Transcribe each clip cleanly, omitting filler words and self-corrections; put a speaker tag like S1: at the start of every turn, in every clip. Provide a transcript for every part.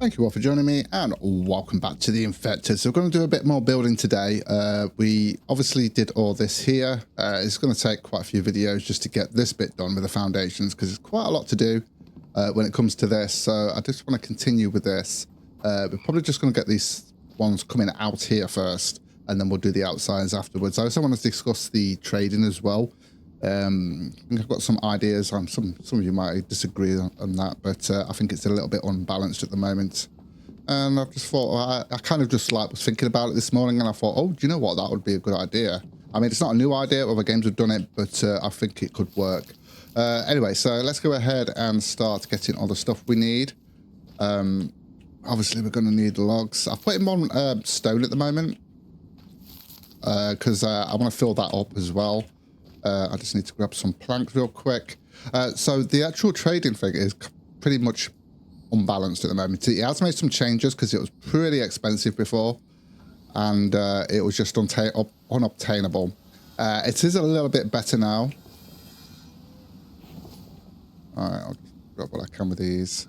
S1: Thank you all for joining me and welcome back to the Infected. So we're going to do a bit more building today. We obviously did all this here. It's going to take quite a few videos just to get this bit done with the foundations because it's quite a lot to do when it comes to this. So I just want to continue with this. We're probably just going to get these ones coming out here first and then we'll do the outsides afterwards. I also want to discuss the trading as well. I've got some ideas. Some of you might disagree on that, but I think it's a little bit unbalanced at the moment. And I've just thought, I kind of just was thinking about it this morning, and I thought, oh, do you know what? That would be a good idea. I mean, it's not a new idea. Other games have done it, but I think it could work. Anyway, so let's go ahead and start getting all the stuff we need. Obviously, we're going to need logs. I've put them on stone at the moment because I want to fill that up as well. I just need to grab some planks real quick. So the actual trading thing is pretty much unbalanced at the moment. It has made some changes because it was pretty expensive before and it was just unobtainable. It is a little bit better now. All right, I'll grab what I can with these.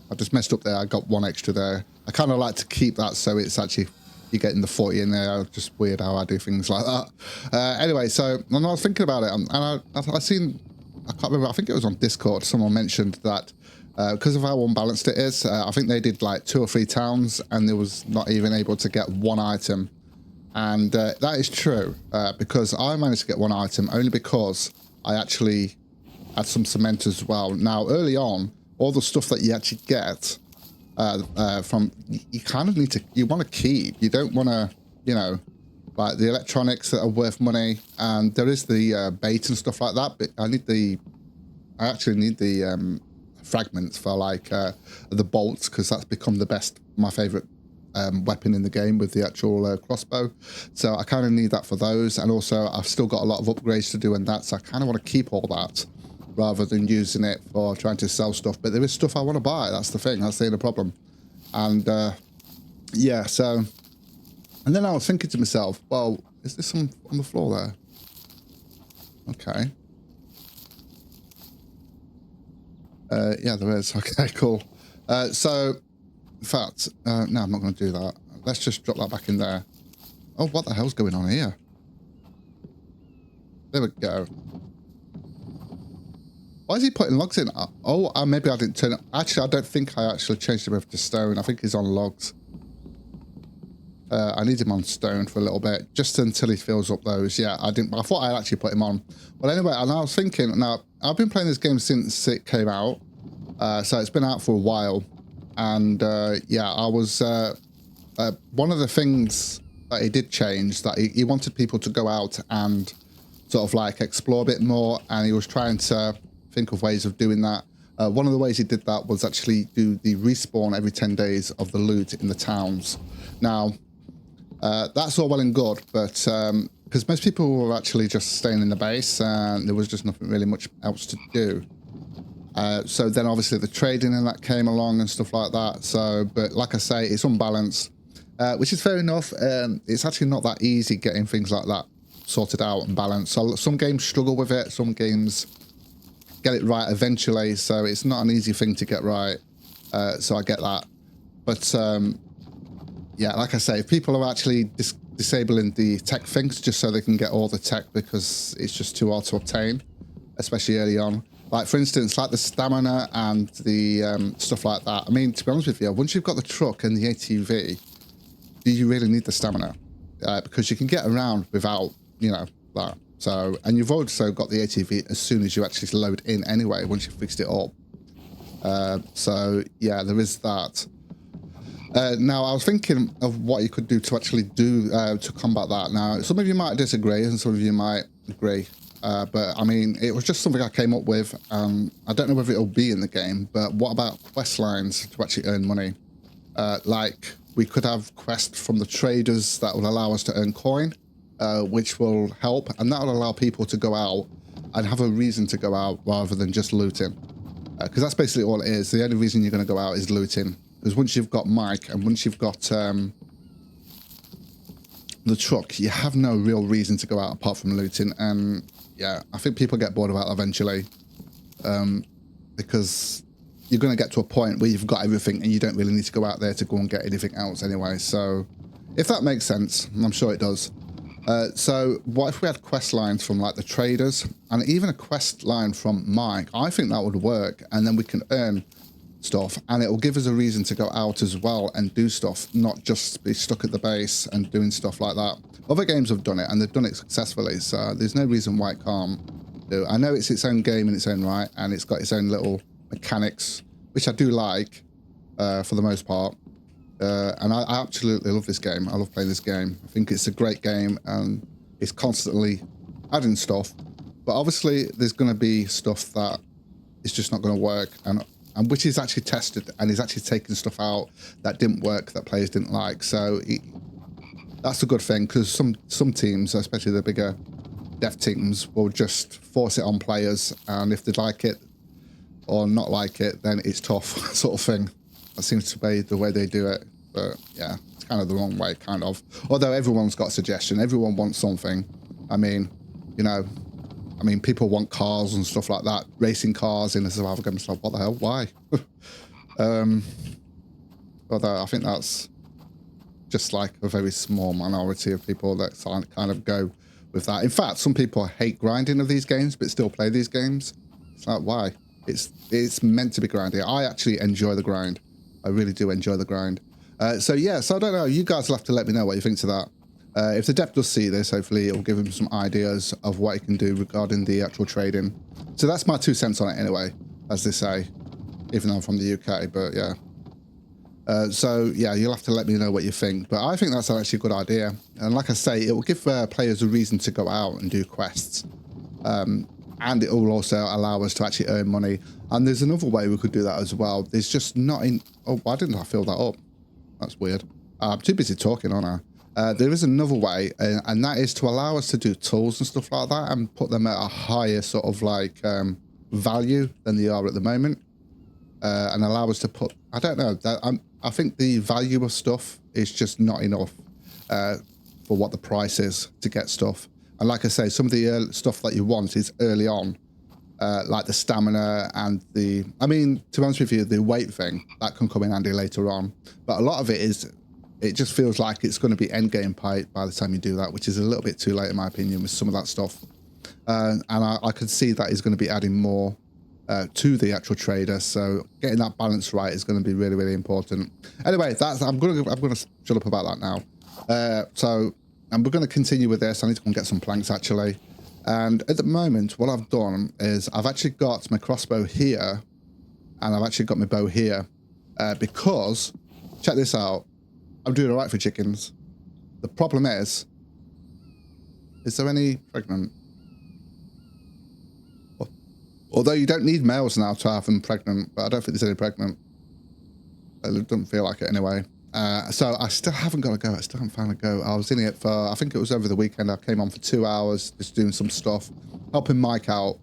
S1: I just messed up there. I got one extra there. I kind of like to keep that so it's actually... you're getting the 40 in there. Just weird how I do things like that. Anyway, so when I was thinking about it, and I seen, I can't remember, I think it was on Discord, someone mentioned that because of how unbalanced it is, I think they did like 2 or 3 towns and they was not even able to get one item. And that is true because I managed to get one item only because I actually had some cement as well. Now, early on, all the stuff that you actually get from, you kind of need to, you want to keep, you don't want to, you know, like the electronics that are worth money, and there is the bait and stuff like that, but I actually need the fragments for like the bolts, because that's become my favorite weapon in the game with the actual crossbow. So I kind of need that for those, and also I've still got a lot of upgrades to do and that, so I kind of want to keep all that rather than using it for trying to sell stuff. But there is stuff I want to buy. That's the thing. That's the only problem. And yeah, so... and then I was thinking to myself, well, is there some on the floor there? Okay. Yeah, there is. Okay, cool. So, in fact, no, I'm not going to do that. Let's just drop that back in there. Oh, what the hell's going on here? There we go. Why is he putting logs in? Oh, maybe I didn't turn it. Actually, I don't think I actually changed him over to stone. I think he's on logs. I need him on stone for a little bit, just until he fills up those. Yeah, I didn't. I thought I actually put him on. Well, anyway, and I was thinking. Now, I've been playing this game since it came out, so it's been out for a while. And yeah, I was one of the things that he did change, that he wanted people to go out and sort of like explore a bit more, and he was trying to think of ways of doing that. One of the ways he did that was actually do the respawn every 10 days of the loot in the towns. Now, that's all well and good, but because most people were actually just staying in the base and there was just nothing really much else to do. So then obviously the trading and that came along and stuff like that. So, but like I say, it's unbalanced, which is fair enough. It's actually not that easy getting things like that sorted out and balanced. So some games struggle with it, some games get it right eventually, so it's not an easy thing to get right. So I get that. But yeah, like I say, if people are actually disabling the tech things just so they can get all the tech because it's just too hard to obtain, especially early on. Like, for instance, like the stamina and the stuff like that. I mean, to be honest with you, once you've got the truck and the ATV, do you really need the stamina? Because you can get around without, you know, that. So, and you've also got the ATV as soon as you actually load in anyway, once you've fixed it up. So, yeah, there is that. Now, I was thinking of what you could do to actually do to combat that. Now, some of you might disagree and some of you might agree. But, I mean, it was just something I came up with. I don't know whether it'll be in the game, but what about quest lines to actually earn money? Like, we could have quests from the traders that will allow us to earn coin. Which will help, and that will allow people to go out and have a reason to go out rather than just looting. Because that's basically all it is. The only reason you're going to go out is looting. Because once you've got Mike and once you've got the truck, you have no real reason to go out apart from looting. And yeah, I think people get bored of that eventually. Because you're going to get to a point where you've got everything and you don't really need to go out there to go and get anything else anyway. So if that makes sense, I'm sure it does. So what if we had quest lines from like the traders and even a quest line from Mike? I think that would work, and then we can earn stuff and it will give us a reason to go out as well and do stuff, not just be stuck at the base and doing stuff like that. Other games have done it and they've done it successfully, so there's no reason why it can't do. I know it's its own game in its own right and it's got its own little mechanics, which I do like for the most part. And I absolutely love this game. I love playing this game. I think it's a great game and it's constantly adding stuff. But obviously there's going to be stuff that is just not going to work, and which is actually tested and is actually taking stuff out that didn't work, that players didn't like. So that's a good thing, because some teams, especially the bigger dev teams, will just force it on players, and if they like it or not like it, then it's tough sort of thing. That seems to be the way they do it. But yeah, it's kind of the wrong way, kind of. Although everyone's got a suggestion, everyone wants something. I mean, you know, people want cars and stuff like that, racing cars in a survival game. It's like, what the hell? Why? Although I think that's just like a very small minority of people that kind of go with that. In fact, some people hate grinding of these games, but still play these games. It's like, why? It's meant to be grinding. I actually enjoy the grind. I really do enjoy the grind. So yeah, so I don't know. You guys will have to let me know what you think to that. If the dev does see this, hopefully it will give him some ideas of what he can do regarding the actual trading. So that's my 2 cents on it anyway, as they say, even though I'm from the UK, but yeah. So yeah, you'll have to let me know what you think, but I think that's actually a good idea. And like I say, it will give players a reason to go out and do quests. And it will also allow us to actually earn money. And there's another way we could do that as well. There's just not in... Oh, why didn't I fill that up? That's weird. I'm too busy talking, aren't I? There is another way, and that is to allow us to do tools and stuff like that and put them at a higher sort of like value than they are at the moment, and allow us to put, I don't know, I think the value of stuff is just not enough for what the price is to get stuff. And like I say, some of the stuff that you want is early on, like the stamina and the, I mean, to be honest with you, the weight thing, that can come in handy later on. But a lot of it is, it just feels like it's going to be end game by the time you do that, which is a little bit too late in my opinion with some of that stuff. And I could see that is going to be adding more to the actual trader. So getting that balance right is going to be really, really important. Anyway, I'm going to shut up about that now. And we're going to continue with this. I need to go and get some planks actually. And at the moment, what I've done is I've actually got my crossbow here, and I've actually got my bow here, because check this out. I'm doing all right for chickens. The problem is there any pregnant? Although you don't need males now to have them pregnant, but I don't think there's any pregnant. It doesn't feel like it anyway. So I still haven't got a go. I still haven't found a go. I was in it for, I think it was over the weekend. I came on for 2 hours, just doing some stuff, helping Mike out,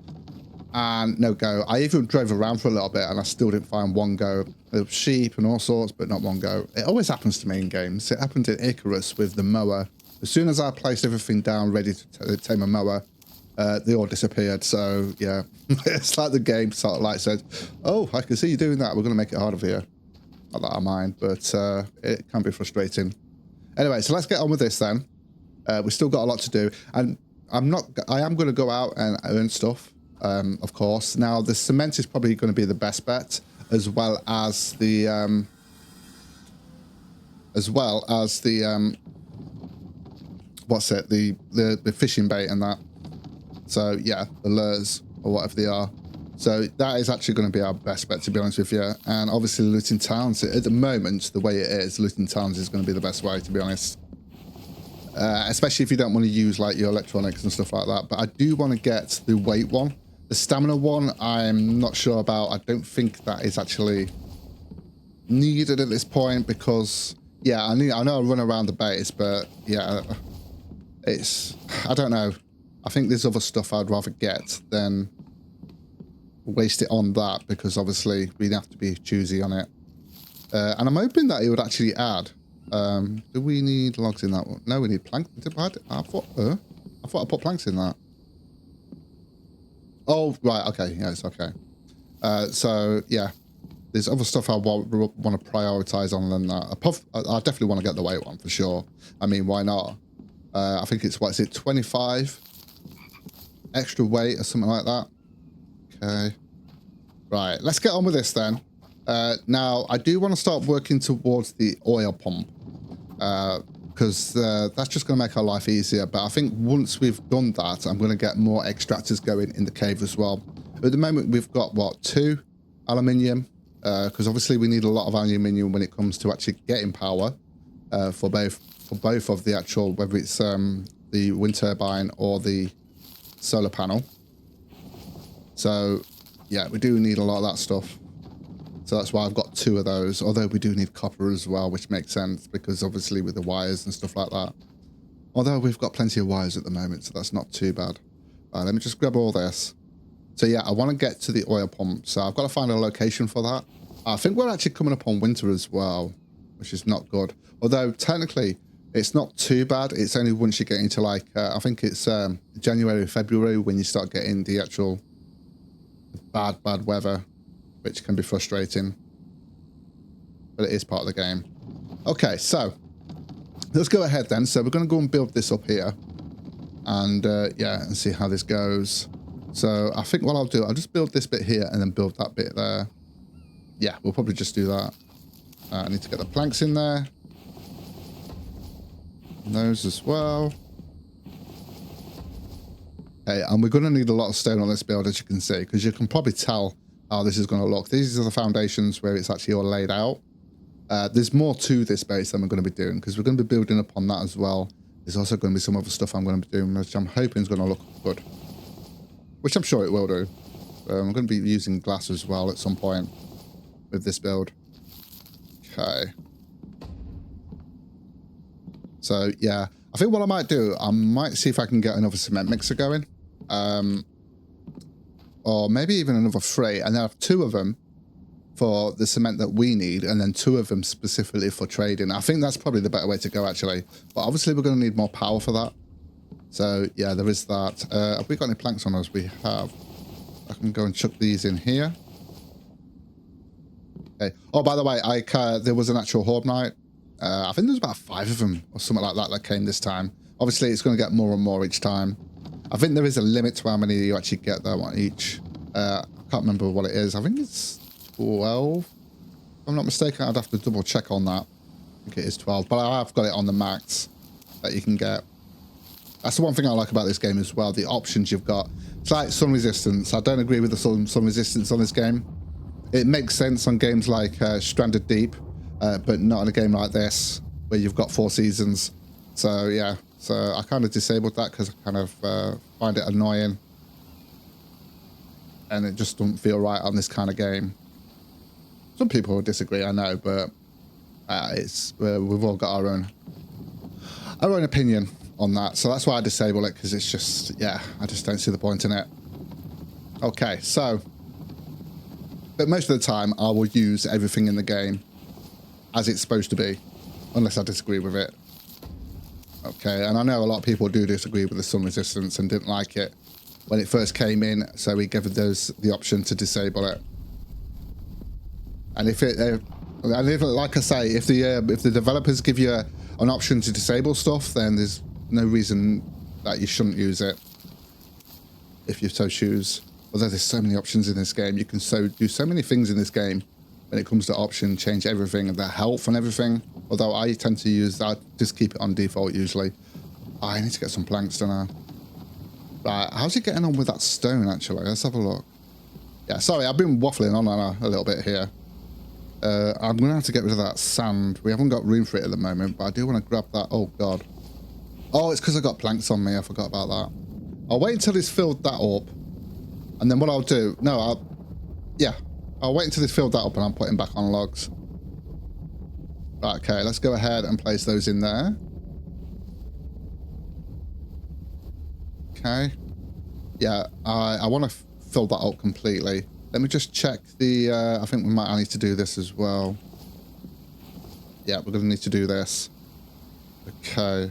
S1: and no go. I even drove around for a little bit and I still didn't find one go. There were sheep and all sorts, but not one go. It always happens to me in games. It happened in Icarus with the mower. As soon as I placed everything down ready to tame a mower, they all disappeared. So yeah, it's like the game sort of like said, oh, I can see you doing that. We're going to make it harder for you. Not that I mind, but it can be frustrating. Anyway, so let's get on with this then. We've still got a lot to do, and I am going to go out and earn stuff, of course. Now, the cement is probably going to be the best bet, as well as the what's it? The fishing bait and that. So yeah, the lures or whatever they are. So that is actually going to be our best bet, to be honest with you. And obviously looting towns, at the moment, the way it is, looting towns is going to be the best way, to be honest. Especially if you don't want to use like your electronics and stuff like that. But I do want to get the weight one. The stamina one, I'm not sure about. I don't think that is actually needed at this point because, yeah, I know I run around the base, but yeah, I don't know. I think there's other stuff I'd rather get than waste it on that, because obviously we'd have to be choosy on it. And I'm hoping that it would actually add. Do we need logs in that one? No, we need planks. I thought I put planks in that. Oh, right. Okay. Yeah, it's okay. So yeah, there's other stuff I want to prioritize on than that. I definitely want to get the weight one for sure. I mean, why not? I think it's, what is it, 25 extra weight or something like that. Okay. Right, let's get on with this then. Now, I do want to start working towards the oil pump. Because that's just going to make our life easier. But I think once we've done that, I'm going to get more extractors going in the cave as well. At the moment, we've got, what, 2 aluminium? Because obviously we need a lot of aluminium when it comes to actually getting power for both of the actual, whether it's the wind turbine or the solar panel. So, yeah, we do need a lot of that stuff. So that's why I've got 2 of those, although we do need copper as well, which makes sense because obviously with the wires and stuff like that. Although we've got plenty of wires at the moment, so that's not too bad. All right, let me just grab all this. So yeah, I want to get to the oil pump, so I've got to find a location for that. I think we're actually coming up on winter as well, which is not good. Although technically, it's not too bad. It's only once you get into like, I think it's January, February when you start getting the actual bad weather, which can be frustrating, but it is part of the game. Okay, so let's go ahead then. So we're going to go and build this up here, and yeah, and see how this goes. So I think what I'll do, I'll just build this bit here and then build that bit there. Yeah, we'll probably just do that. I need to get the planks in there. And those as well. Okay, and we're going to need a lot of stone on this build, as you can see, because you can probably tell how this is going to look. These are the foundations where it's actually all laid out. There's more to this base than we're going to be doing, because we're going to be building upon that as well. There's also going to be some other stuff I'm going to be doing, which I'm hoping is going to look good. Which I'm sure it will do. I'm going to be using glass as well at some point with this build. Okay. So, yeah. I think what I might do, I might see if I can get another cement mixer going. Or maybe even another 3, and then have 2 of them for the cement that we need, and then 2 of them specifically for trading. I think that's probably the better way to go, actually. But obviously, we're going to need more power for that. So, yeah, there is that. Have we got any planks on us? We have. I can go and chuck these in here. Okay. Oh, by the way, there was an actual horde night. I think there's about 5 of them or something like that that came this time. Obviously, it's going to get more and more each time. I think there is a limit to how many you actually get though on each. I can't remember what it is. I think it's 12. If I'm not mistaken, I'd have to double check on that. I think it is 12, but I have got it on the max that you can get. That's the one thing I like about this game as well, the options you've got. It's like sun resistance. I don't agree with the sun resistance on this game. It makes sense on games like Stranded Deep, but not in a game like this, where you've got 4 seasons. So, yeah. So I kind of disabled that because I kind of find it annoying. And it just doesn't feel right on this kind of game. Some people will disagree, I know, but we've all got our own opinion on that. So that's why I disable it, because it's just, yeah, I just don't see the point in it. Okay, so, but most of the time I will use everything in the game as it's supposed to be, unless I disagree with it. Okay, and I know a lot of people do disagree with the sun resistance and didn't like it when it first came in, so we gave those the option to disable it. And like I say, if the developers give you an option to disable stuff, then there's no reason that you shouldn't use it if you so choose. Although there's so many options in this game, you can do so many things in this game when it comes to option, change everything, the health and everything. Although I tend to use that, just keep it on default usually. Oh, I need to get some planks, don't I? Right, how's he getting on with that stone, actually? Let's have a look. Yeah, sorry, I've been waffling on a little bit here. I'm going to have to get rid of that sand. We haven't got room for it at the moment, but I do want to grab that. Oh, God. Oh, it's because I got planks on me. I forgot about that. I'll wait until he's filled that up. And then what I'll do... No, I'll wait until he's filled that up and I'll put him back on logs. Right, okay, let's go ahead and place those in there. Okay. Yeah, I want to fill that up completely. Let me just check the... I think I need to do this as well. Yeah, we're going to need to do this. Okay.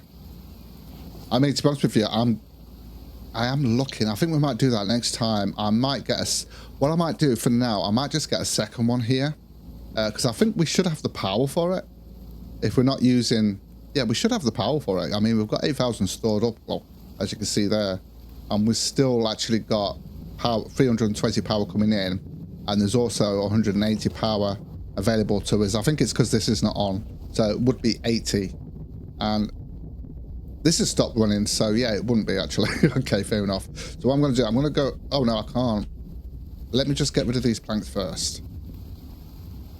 S1: I mean, to be honest with you, I am looking. I think we might do that next time. I might get what I might do for now, I might just get a second one here. Because I think we should have the power for it. If we're not using... Yeah, we should have the power for it. I mean, we've got 8,000 stored up, well, as you can see there. And we've still actually got power, 320 power coming in. And there's also 180 power available to us. I think it's because this is not on. So it would be 80. And this has stopped running, so yeah, it wouldn't be actually. Okay, fair enough. So what I'm going to do, I'm going to go... Oh, no, I can't. Let me just get rid of these planks first.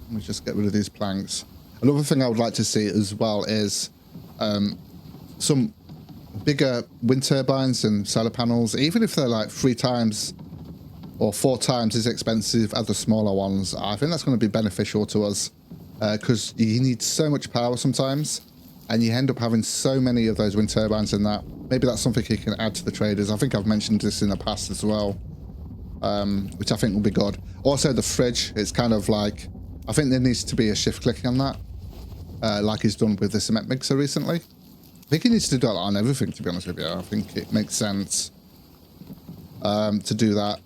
S1: Let me just get rid of these planks. Another thing I would like to see as well is some bigger wind turbines and solar panels, even if they're like 3 times or 4 times as expensive as the smaller ones. I think that's going to be beneficial to us because you need so much power sometimes. And you end up having so many of those wind turbines in that. Maybe that's something you can add to the traders. I think I've mentioned this in the past as well, which I think will be good. Also, the fridge, it's kind of like, I think there needs to be a shift click on that, like he's done with the cement mixer recently. I think he needs to do that on everything, to be honest with you. I think it makes sense to do that.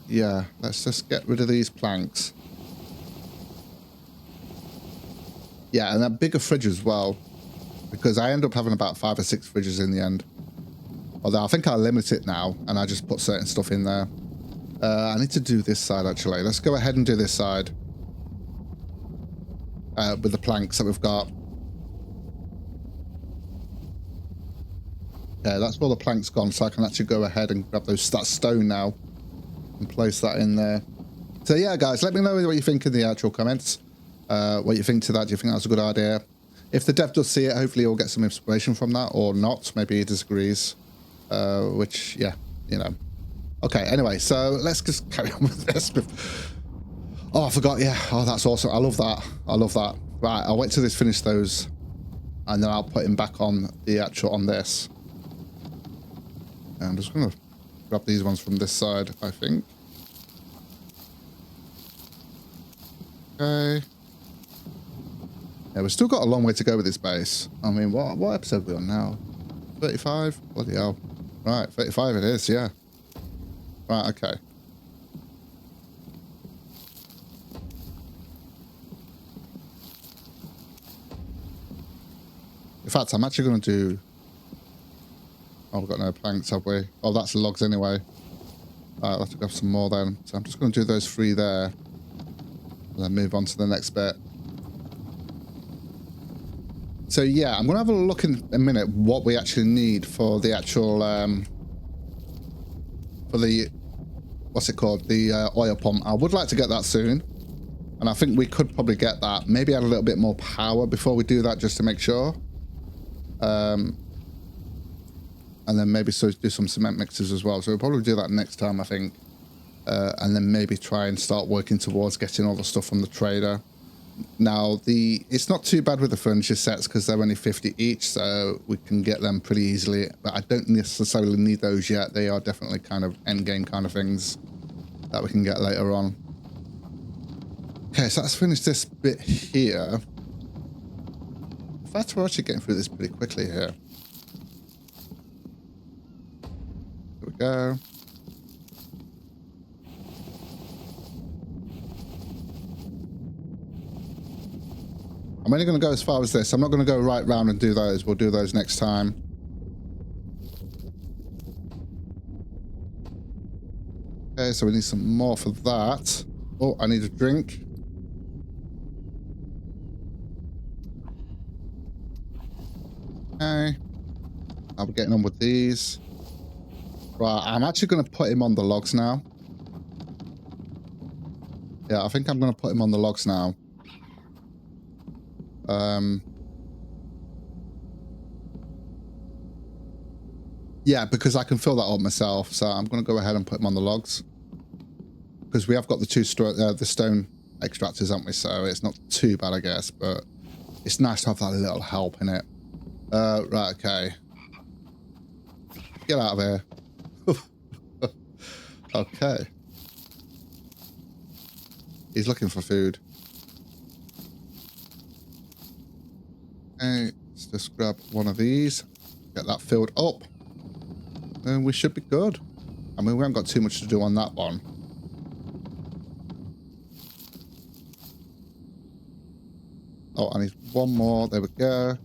S1: Yeah, let's just get rid of these planks. Yeah, and a bigger fridge as well, because I end up having about 5 or 6 fridges in the end. Although I think I'll limit it now, and I just put certain stuff in there. I need to do this side, actually. Let's go ahead and do this side. With the planks that we've got. Yeah, that's where the plank's gone, so I can actually go ahead and grab that stone now. And place that in there. So yeah, guys, let me know what you think in the actual comments. What you think to that. Do you think that's a good idea? If the dev does see it, hopefully he'll get some inspiration from that, or not. Maybe he disagrees. Which, yeah, you know. Okay, anyway, so let's just carry on with this. Oh, I forgot, yeah. Oh, that's awesome. I love that. I love that. Right, I'll wait till this finish those, and then I'll put him back on the actual, on this. And I'm just going to grab these ones from this side, I think. Okay. Yeah, we've still got a long way to go with this base. I mean, what episode are we on now? 35? Bloody hell. Right, 35 it is, yeah. Right, okay. In fact, I'm actually going to do... Oh, we've got no planks, have we? Oh, that's the logs anyway. Alright, I'll have to grab some more then. So I'm just going to do those 3 there. And then move on to the next bit. So yeah, I'm going to have a look in a minute what we actually need for the actual, for the, what's it called? The oil pump. I would like to get that soon. And I think we could probably get that. Maybe add a little bit more power before we do that, just to make sure. And then maybe do some cement mixers as well. So we'll probably do that next time, I think. And then maybe try and start working towards getting all the stuff from the trader. Now, it's not too bad with the furniture sets because they're only 50 each, so we can get them pretty easily. But I don't necessarily need those yet. They are definitely kind of end game kind of things that we can get later on. Okay, so let's finish this bit here. In fact, we're actually getting through this pretty quickly here. There we go. I'm only going to go as far as this. I'm not going to go right round and do those. We'll do those next time. Okay, so we need some more for that. Oh, I need a drink. Okay. I'll be getting on with these. Right, I'm actually going to put him on the logs now. Yeah, I think I'm going to put him on the logs now. Yeah, because I can fill that up myself, so I'm going to go ahead and put them on the logs. Because we have got the the stone extractors, haven't we? So it's not too bad, I guess, but it's nice to have that little help in it. Right, okay. Get out of here. Okay. He's looking for food. Okay, let's just grab one of these. Get that filled up. And we should be good. I mean, we haven't got too much to do on that one. Oh, I need one more. There we go.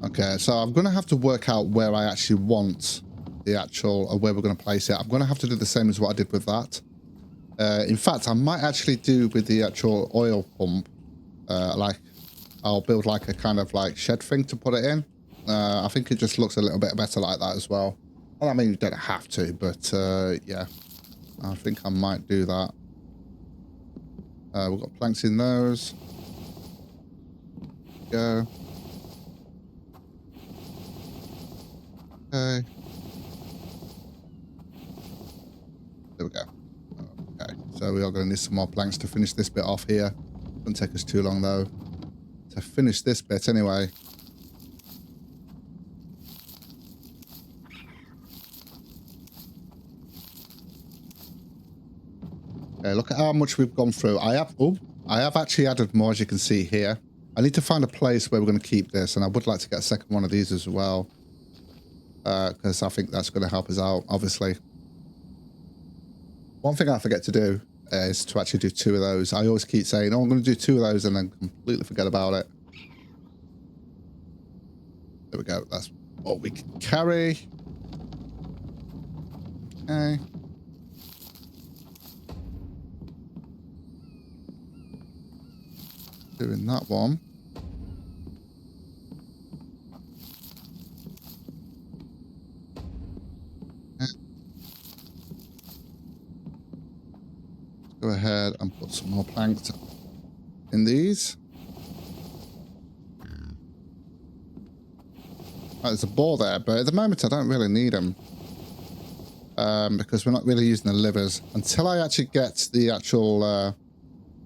S1: Okay, so I'm going to have to work out where I actually want the actual, or where we're going to place it. I'm going to have to do the same as what I did with that. In fact, I might actually do with the actual oil pump. Like, I'll build like a kind of like shed thing to put it in. I think it just looks a little bit better like that as well. Well, I mean, you don't have to, but yeah, I think I might do that. We've got planks in those. Go. Okay. There we go. Okay, so we are going to need some more planks to finish this bit off here. Won't take us too long though to finish this bit anyway. Okay, look at how much we've gone through. I have actually added more, as you can see here. I need to find a place where we're going to keep this, and I would like to get a second one of these as well, because I think that's going to help us out, obviously. One thing I forget to do is to actually do 2 of those. I always keep saying, oh, I'm going to do 2 of those, and then completely forget about it. There we go. That's what we can carry. Okay. Doing that one. Go ahead and put some more planks in these. Oh, there's a ball there, but at the moment I don't really need them. Because we're not really using the livers. Until I actually get the actual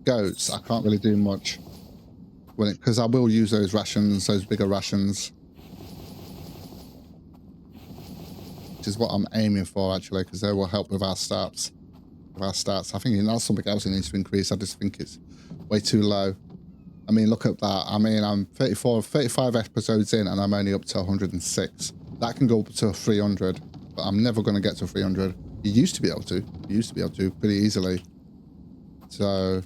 S1: goats, I can't really do much. Because I will use those rations, those bigger rations. Which is what I'm aiming for, actually, because they will help with our stats. I think that's something else it needs to increase. I just think it's way too low. I mean, look at that. I mean, I'm 35 episodes in, and I'm only up to 106. That can go up to 300, but I'm never going to get to 300. You used to be able to. You used to be able to pretty easily. So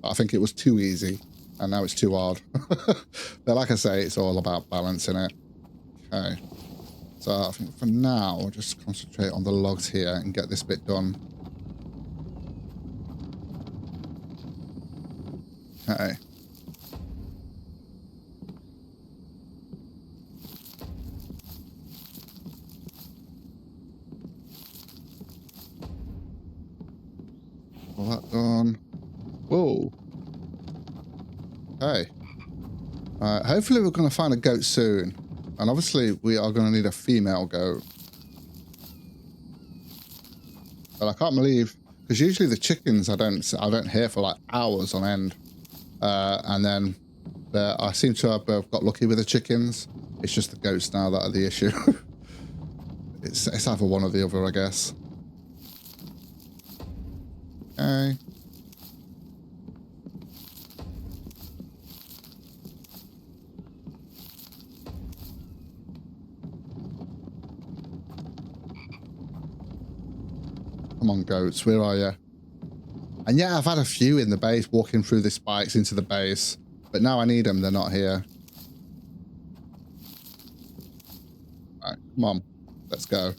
S1: I think it was too easy, and now it's too hard. But like I say, it's all about balancing it. Okay. So I think for now, I'll just concentrate on the logs here and get this bit done. Okay. All that done. Whoa. Okay. Hopefully we're going to find a goat soon. And obviously we are going to need a female goat. But I can't believe, because usually the chickens I don't hear for like hours on end. And then I seem to have got lucky with the chickens. It's just the goats now that are the issue. It's either one or the other, I guess. Okay. Come on, goats, where are you? And yeah, I've had a few in the base walking through the spikes into the base, but now I need them, they're not here. All right, come on, let's go.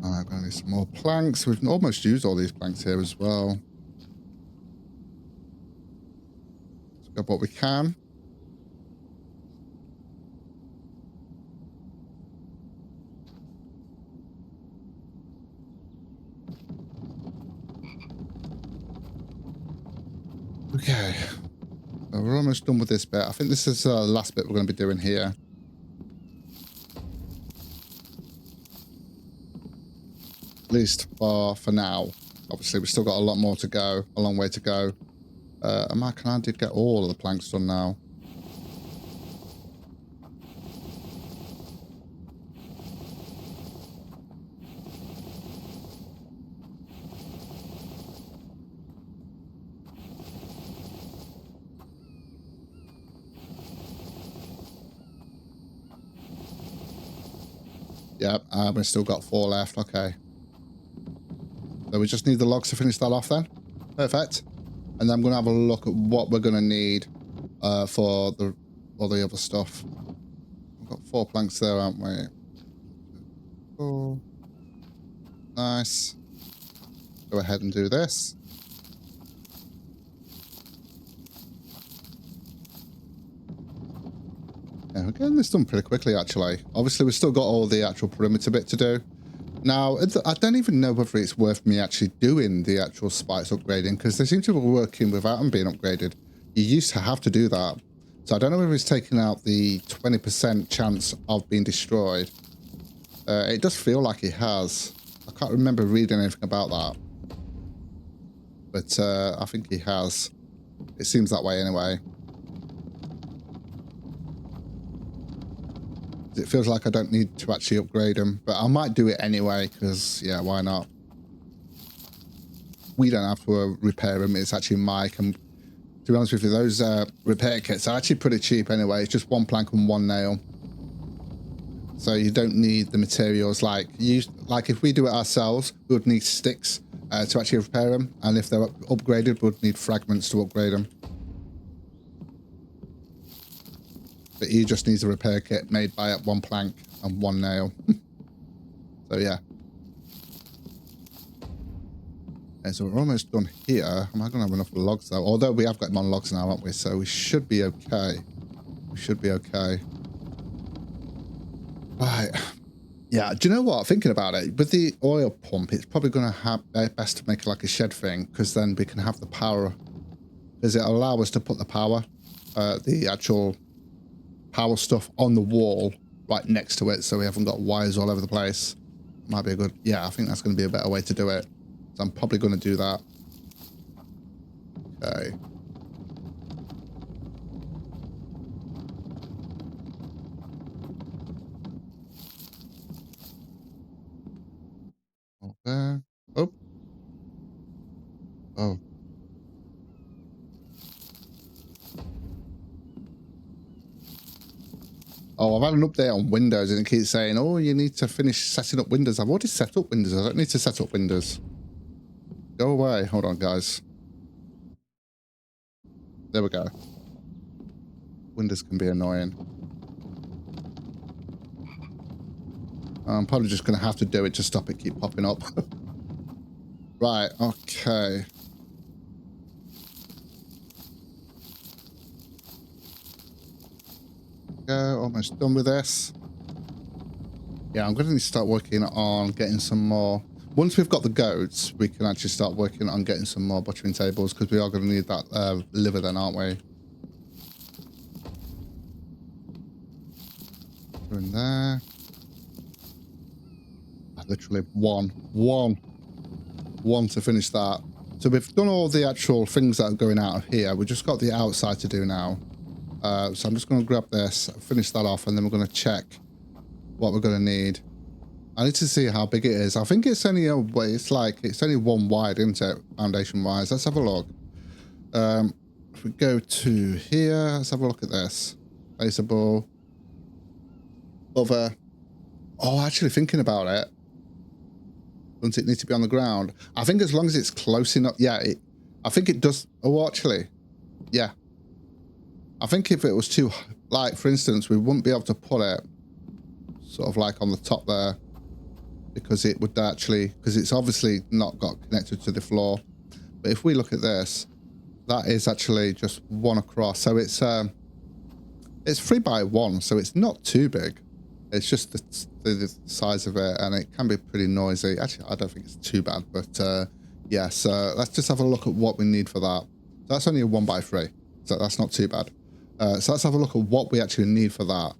S1: All right, I'm gonna need some more planks. We've almost used all these planks here as well. Let's grab what we can. Okay, so we're almost done with this bit. I think this is the last bit we're going to be doing here. At least for now. Obviously, we've still got a lot more to go, a long way to go. Can I get all of the planks done now? Yep, we've still got 4 left. Okay. So we just need the logs to finish that off then. Perfect. And then I'm going to have a look at what we're going to need for all the other stuff. We've got 4 planks there, aren't we? Oh, nice. Go ahead and do this. Yeah, we're getting this done pretty quickly, actually. Obviously, we've still got all the actual perimeter bit to do. Now, I don't even know whether it's worth me actually doing the actual spikes upgrading, because they seem to be working without them being upgraded. You used to have to do that. So I don't know whether it's taking out the 20% chance of being destroyed. It does feel like it has. I can't remember reading anything about that. But I think he has. It seems that way anyway. It feels like I don't need to actually upgrade them, but I might do it anyway, because, yeah, why not? We don't have to repair them. It's actually Mike. And to be honest with you, those repair kits are actually pretty cheap anyway. It's just 1 plank and 1 nail. So you don't need the materials like if we do it ourselves, we would need sticks to actually repair them. And if they're upgraded, we would need fragments to upgrade them. But he just needs a repair kit made by 1 plank and 1 nail. So yeah. Okay, so we're almost done here. Am I going to have enough logs though? Although we have got them on logs now, aren't we? So we should be okay. We should be okay. Right. Yeah, do you know what? Thinking about it, with the oil pump, it's probably going to have best to make like a shed thing, because then we can have the power. Does it allow us to put the power, the actual power stuff on the wall right next to it, so we haven't got wires all over the place? Might be a good, yeah, I think that's going to be a better way to do it. So I'm probably going to do that. Okay. There. Oh. Oh. Oh, I've had an update on Windows and it keeps saying, oh, you need to finish setting up Windows. I've already set up Windows. I don't need to set up Windows. Go away. Hold on, guys. There we go. Windows can be annoying. I'm probably just going to have to do it to stop it keep popping up. Right, okay. Go, almost done with this. Yeah, I'm going to need to start working on getting some more. Once we've got the goats, we can actually start working on getting some more butchering tables, because we are going to need that liver then, aren't we? Go in there. Literally one to finish that. So we've done all the actual things that are going out of here. We've just got the outside to do now. So I'm just going to grab this, finish that off, and then we're going to check what we're going to need. I need to see how big it is. I think it's only it's only 1 wide, isn't it? Foundation wise. Let's have a look. If we go to here, let's have a look at this. Placeable. Other. Oh, actually thinking about it. Doesn't it need to be on the ground? I think as long as it's close enough. Yeah, I think it does. Oh, actually. Yeah. I think if it was too, like, for instance, we wouldn't be able to put it sort of like on the top there, because it would actually, because it's obviously not got connected to the floor. But if we look at this, that is actually just 1 across. So it's 3 by 1, so it's not too big. It's just the size of it, and it can be pretty noisy. Actually, I don't think it's too bad, but yeah, so let's just have a look at what we need for that. So that's only a 1 by 3, so that's not too bad. So let's have a look at what we actually need for that.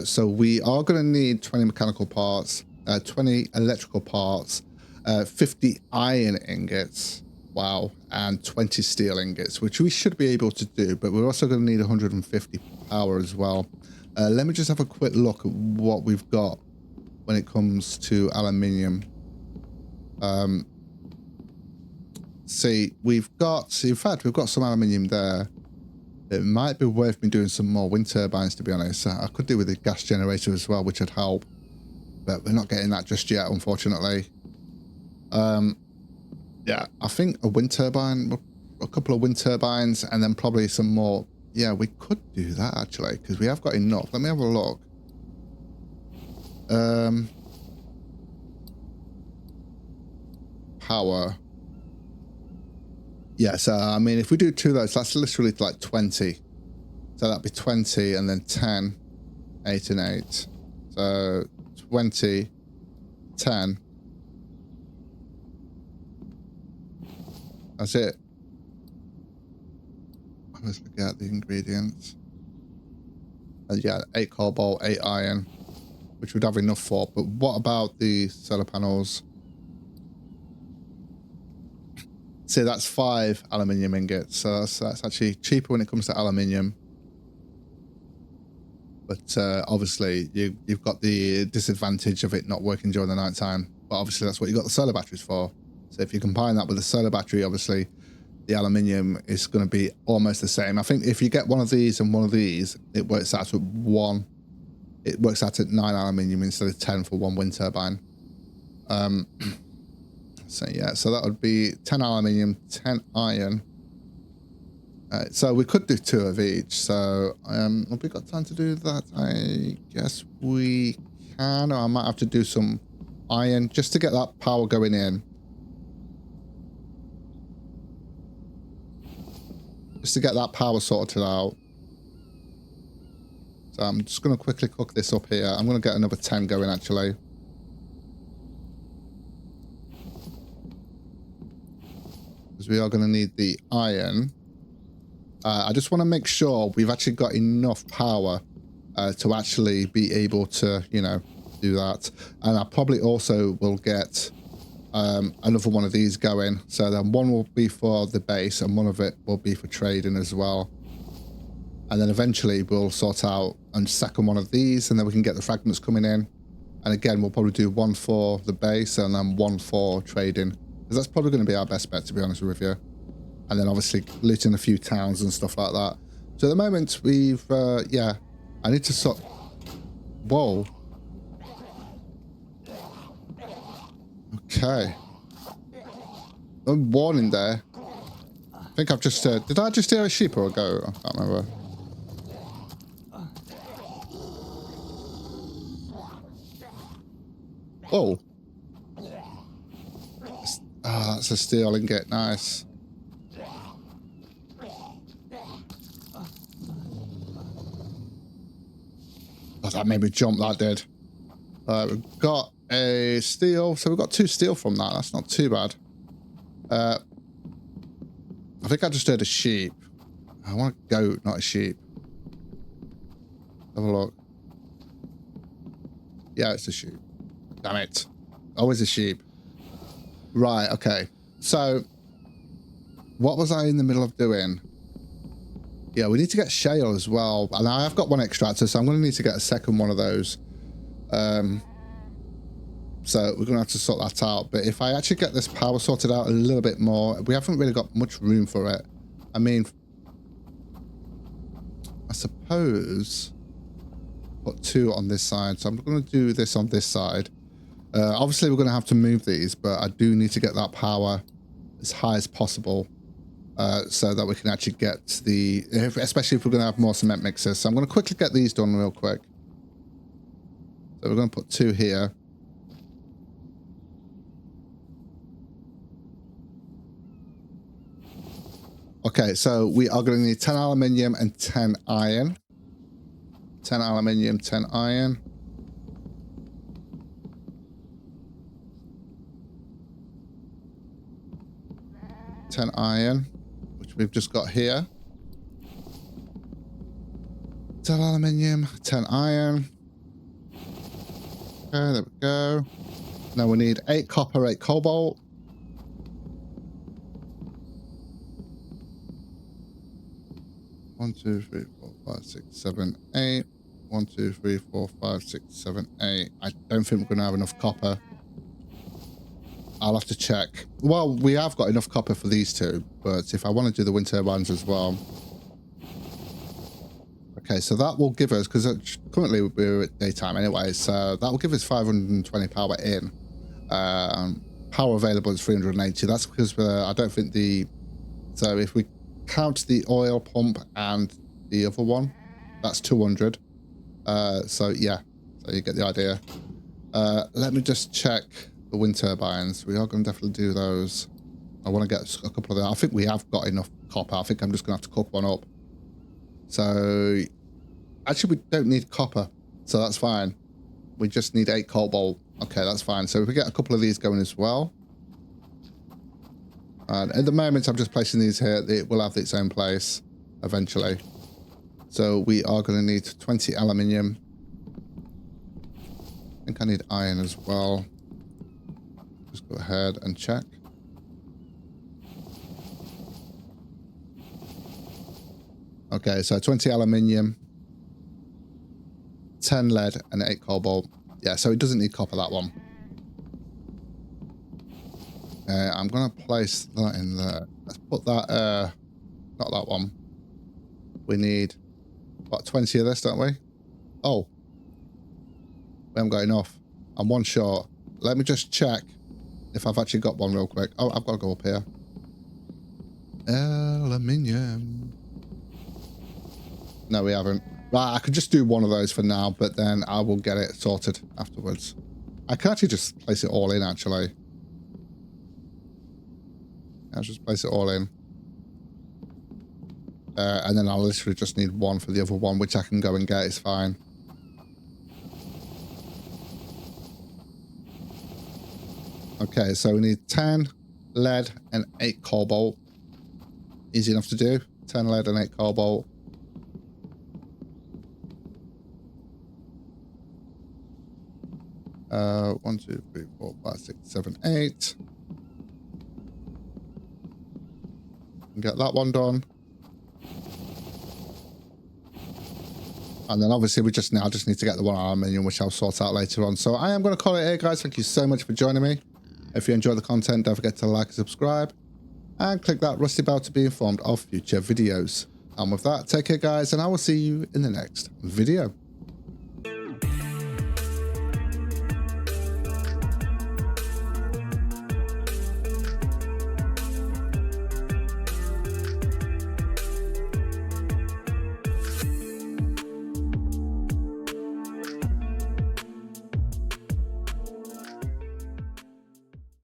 S1: So we are going to need 20 mechanical parts, 20 electrical parts, 50 iron ingots, wow, and 20 steel ingots, which we should be able to do, but we're also going to need 150 power as well. Let me just have a quick look at what we've got when it comes to aluminium. See, in fact, we've got some aluminium there. It might be worth me doing some more wind turbines, to be honest. I could do with a gas generator as well, which would help. But we're not getting that just yet, unfortunately. Yeah, I think a wind turbine, a couple of wind turbines, and then probably some more. Yeah, we could do that actually, because we have got enough. Let me have a look. Power. Yeah, so I mean, if we do 2 of those, that's literally like 20. So that'd be 20 and then 10, 8 and 8. So 20, 10. That's it. I always forget the ingredients. And yeah, 8 cobalt, 8 iron, which would have enough for. But what about the solar panels? See, that's 5 aluminium ingots. So that's actually cheaper when it comes to aluminium. But obviously, you've got the disadvantage of it not working during the night time. But obviously, that's what you got the solar batteries for. So if you combine that with the solar battery, obviously, the aluminium is going to be almost the same. I think if you get one of these and one of these, it works out at 1. It works out at 9 aluminium instead of 10 for 1 wind turbine. So yeah, so that would be 10 aluminium, 10 iron. So we could do 2 of each. So have we got time to do that? I guess we can, or I might have to do some iron just to get that power going in. Just to get that power sorted out. So I'm just going to quickly cook this up here. I'm going to get another 10 going actually. Because we are going to need the iron. I just want to make sure we've actually got enough power to actually be able to, you know, do that. And I probably also will get another one of these going. So then one will be for the base and one of it will be for trading as well. And then eventually we'll sort out a second one of these and then we can get the fragments coming in. And again, we'll probably do 1 for the base and then 1 for trading. Because that's probably going to be our best bet, to be honest with you. And then obviously looting a few towns and stuff like that. So at the moment we've, yeah, I need to sort. Whoa. Okay. A warning there. I think I've just, did I just hear a sheep or a goat? I can't remember. Oh. Ah, that's a steel ingot. Nice. Oh, that made me jump, that did. We've got a steel. So we've got 2 steel from that. That's not too bad. I think I just heard a sheep. I want a goat, not a sheep. Have a look. Yeah, it's a sheep. Damn it. Always a sheep. Right, okay. So, what was I in the middle of doing? Yeah, we need to get shale as well. And I have got 1 extractor, so I'm going to need to get a second one of those. So we're going to have to sort that out. But if I actually get this power sorted out a little bit more, we haven't really got much room for it. I mean, I suppose put 2 on this side. So I'm going to do this on this side. Obviously, we're going to have to move these, but I do need to get that power as high as possible so that we can actually get the, especially if we're going to have more cement mixers. So I'm going to quickly get these done real quick. So we're going to put 2 here. Okay, so we are going to need 10 aluminium and 10 iron. 10 aluminium, 10 iron. $10 iron, which we've just got here. 10 aluminium, 10 iron. Okay, there we go. Now we need 8 copper, 8 cobalt. One, 2, 3, 4, 5, 6, 7, 8. 1, 2, 3, 4, 5, 6, 7, 8. I don't think we're going to have enough copper. I'll have to check. Well, we have got enough copper for these 2, but if I want to do the wind turbines as well. Okay, so that will give us, because currently we're at daytime anyway, so that will give us 520 power in. power available is 380. That's because I don't think the... So if we count the oil pump and the other one, that's 200. So yeah, so you get the idea. Let me just check the wind turbines. We are going to definitely do those. I want to get a couple of them. I think we have got enough copper. I think I'm just going to have to cook one up. So actually, we don't need copper, so that's fine. We just need 8 cobalt. Okay, that's fine. So if we get a couple of these going as well. And at the moment, I'm just placing these here. It will have its own place eventually. So we are going to need 20 aluminium. I think I need iron as well. Just go ahead and check. Okay, so 20 aluminium, 10 lead, and 8 cobalt. Yeah, so it doesn't need copper, that one. I'm going to place that in there. Let's put that, not that one. We need, what, 20 of this, don't we? Oh. We haven't got enough. I'm one short. Let me just check if I've actually got one real quick. Oh, I've got to go up here. Aluminium. No, we haven't. Right, I could just do one of those for now, but then I will get it sorted afterwards. I can actually just place it all in, actually. I'll just place it all in. And then I'll literally just need one for the other one, which I can go and get. It's fine. Okay, so we need 10 lead and 8 cobalt. Easy enough to do. 10 lead and 8 cobalt. One, two, three, 4, 5, 6, 7, 8. Get that one done. And then obviously I just need to get the one aluminium, which I'll sort out later on. So I am going to call it here, guys. Thank you so much for joining me. If you enjoy the content, don't forget to like and subscribe. And click that rusty bell to be informed of future videos. And with that, take care, guys, and I will see you in the next video.